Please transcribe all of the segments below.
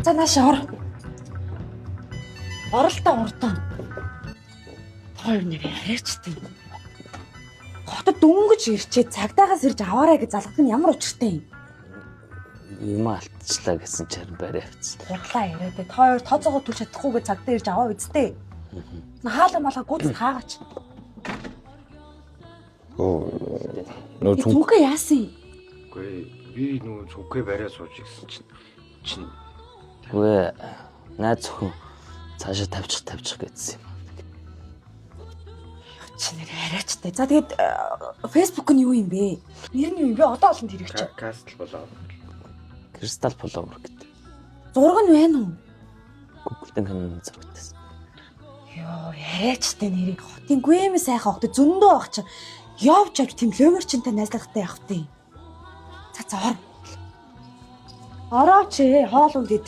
За нааш ор. Оролтоо уртаа. Хоёр нэр яриачтай. Хотод дөнгөж ирчээ цагдаагаас ирж аваарай гэж залгах нь ямар учиртай юм? Юм алдчихлаа гэсэн чарн барай авчихсан. Худлаа яриад тэ хоёр тооцоогоо түлж чадахгүй гэж цагдаа ирж аваа үсттэй. Хаалга малга гүц хаагач. Нөө Зүнхээ яасан юм? Үгүй би нөө зүнхээ барай сууж гисэн чинь Үгүй найз зөвхөн цаашаа тавьчих гэсэн юм. Чи нэр яриачтай. За тэгээд Facebook нь юу юм бэ? Нэр нь юу юм бэ? Одоо олонд хэрэгч. кастл болоо. Кристал фолловер гэдэг. Зураг нь байна уу? Google-д хань зурагтайсан. Йоо, яриачтай нэрийг хотын гүэмээ сайхан огт зөндөө авах чинь явж тийм лөмөрчөнтэй найзлагтай явах тийм. За ор. Орооч хоол ундэд.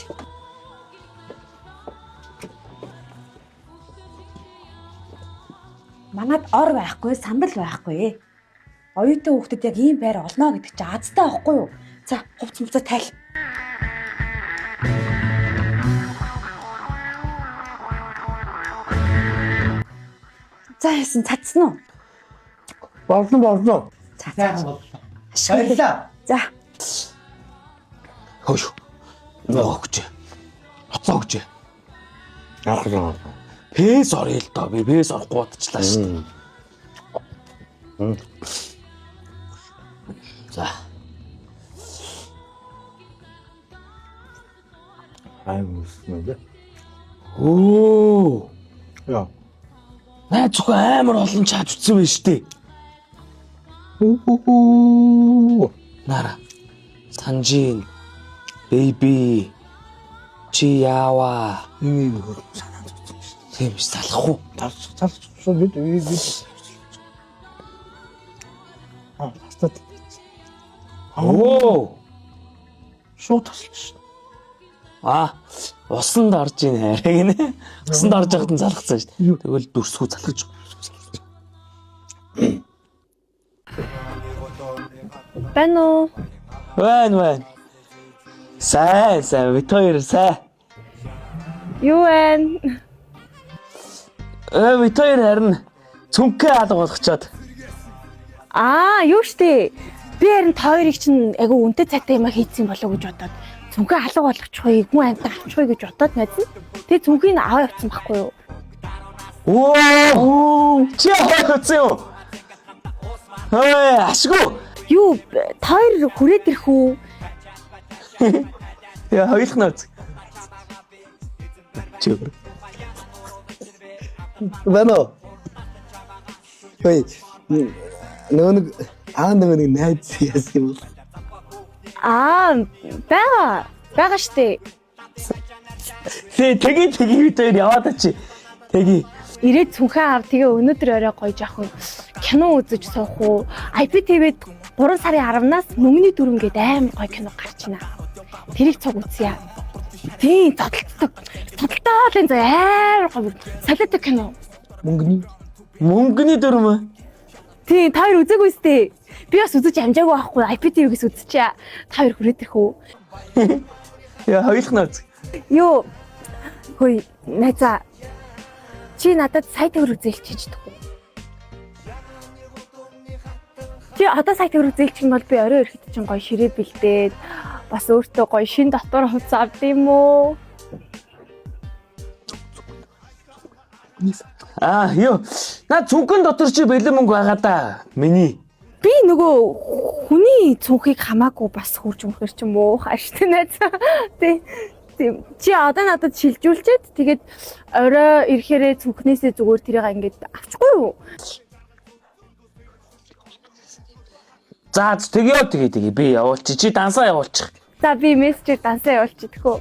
Манад ор байхгүй, сандал байхгүй. Оюутан хүүхдэд яг ийм байр олно гэдэг чинь азтай байхгүй юу? За, хувц муцаа тайл. За яасан цацсан уу? Болно. За. Баярлалаа. За. Хөөш. Нөө гэж. Хоцоо гэж. Яах Пэс орё л доо. Би пэс орохгүй бодчихлаа шүү дээ. За. Аймагснаа. Оо. Яа. Наа зөвхөн амар олон чааж утсан байж тээ. Нара. Санжин. Бэйби. Чи яава. Ийм Тийм салах уу? залцсан бид тастад. Оо. Шууд тасалж. Усанд орж ийн хайраг нэ. Усанд орж байхад нь залгацсан шүү дээ. Тэгвэл дүрсгүү залгаж. Байна уу? Вэн. Сайн, бид хоёр сайн. Юу вэ? Бид хоёр харин цүнхээ алга болгочоод. Юу штэ. Би харин тойрыг чинь айгу үнэтэй цайтай юм хийцэн болоо гэж бодоод цүнхээ алга болгочихгүй, хүн амьтаа авчихгүй гэж бодоод найзан. Тэгээ цүнхийг аваа явуулсан байхгүй юу? Оо! Чи аваад үзсэн юу? Ашгүй. Юу, тойр хүрээд ирэх үү? Яа, хоёулах нь үз. Чөөр. Бано. Хөөе. Нэг найз яасан юм бол. Бага штэ. Тэгээ бид хоёр яваад очи. Тэгээ. Ирээд цүнхээ ав тэгээ өнөөдөр орой гоё жоохон кино үзэж суух уу? IPTV-д 3 сарын 10-наас Мөнгөний дүрэн гээд амар гоё кино гарч байна. Тэрийг цуг үзье. Тийм, тодтолтой энэ амар гоё солиотой кино. Мөнгөний дүрм. Тийм, та хоёр үзээгүй сте. Би бас үзэж амжаагүй байхгүй. IPTV-гээс үзчихье. Та хоёр хүрээд ирэх үү? Яа, хоёулах нь үз. Юу. Хөөе, найзаа. Чи надад сая төгрөг зээлч хийж чадахгүй. Чи одоо сая төгрөг зээлчих юм бол би орой ирэхэд чинь гоё ширээ бэлдээд бас өөртөө гоё шин дотор хувц авд юм уу? Юу. Наа цүнхэн дотор чи бэлэн мөнгө байгаа да. Миний. Би нөгөө хүний цүнхийг хамаагүй бас хурж өмхөр ч юм уу хааштай найзаа. Тийм. Чи одоо надад шилжүүлчихэд тэгээд орой ирэхээрээ цүнхнээсээ зүгээр тэрийг ингээд авчихгүй юу? За тэгээ би явуулчих. Чи дансаа явуулчих. За би мессежээр дансаа явуулчих тэхүү.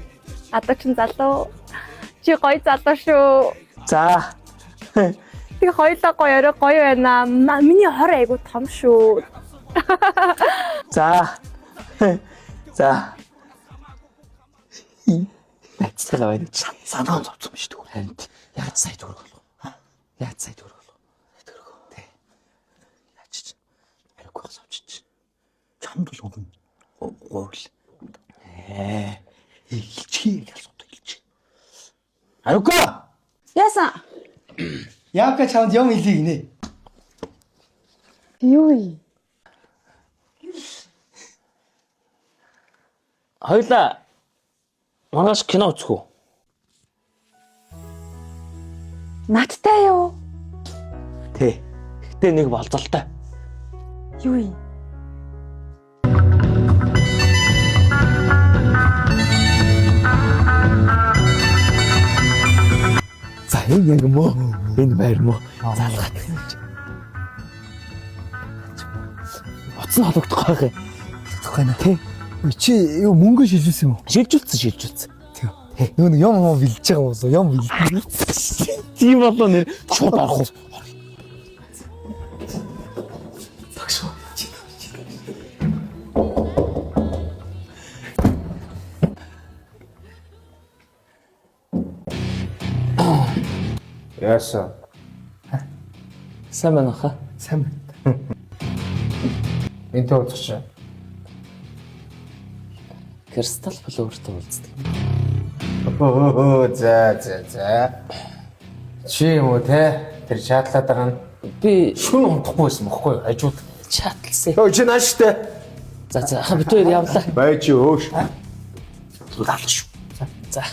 Одоо ч залуу. Чи гоё залуу шүү. За. Тэг хоёлаа гоё байна. Миний хор айгу том шүү. За. Найцлаа байна. Санаа зовцсон биш үү? Харин яаж сая төгрөг болов? Яаж сая төгрөг болов? Төгрөг. Тэ. Яаж ч. Арайгүй хасавч. Чамд л өгнө. Уул. Илчээ гэж асуудаг илчээ. Аюука. Яасан? Яака чамд юм илий гинэ. Юу юм? Хоёлаа маргааш кино үзэх үү? Надтай юу? Тэ. Гэтэ нэг болзолтой. Юу юм? За энэ яг мөө. Энэ байр мөө. Залгаад. Утас нь хологдох байх юм. Тохой нэ. Тэ. Чи юу мөнгө шилжүүлсэн юм уу? Шилжүүлсэн. Тэ. Нөө юм бэлж байгаа юм уу? Юм бэлж. Тийм болоо нэр шууд орох уу? Багш. Яасан? Сайн байна хаа? Сайн байна. Энд тооцооч. Кристал флоуртай уулздаг. Оо за. Чи юм уу те? Тэр чатлаад байгаа нь Би шүн унтахгүй байсан бохгүй юу? Хажууд. чатлсан. Өө чи нааштай. За бид хоёр явлаа. Байж өөш. Лаалах шүү. За.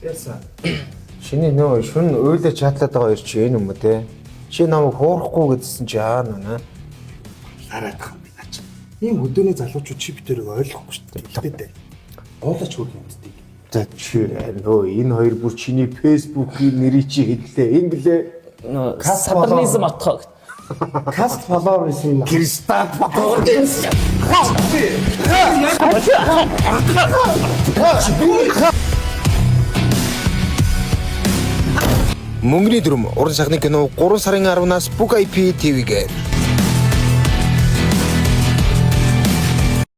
Яасан? Шиний нөө шүн ойлоо чатлаад байгаа хоёр чи энэ юм уу те? Чи намайг хуурахгүй гэдсэн чи аа нүнэ. Хараад байгаа юм би наач. Ийм өдөөний залуучууд чи битэрийг ойлгохгүй шүү дээ. Тэ. Боолооч хөрх юмддаг. За чи нөө энэ хоёр бүр чиний фэйсбүүкийн нэрийг чи хэллээ. Инглээ. Нөө сатанизм отхоо. Каст фолловер юм. Кристал фотограф. Мөнгөний дүрм уран сахны кино 3 сарын 10-наас бүх IP TV-гээр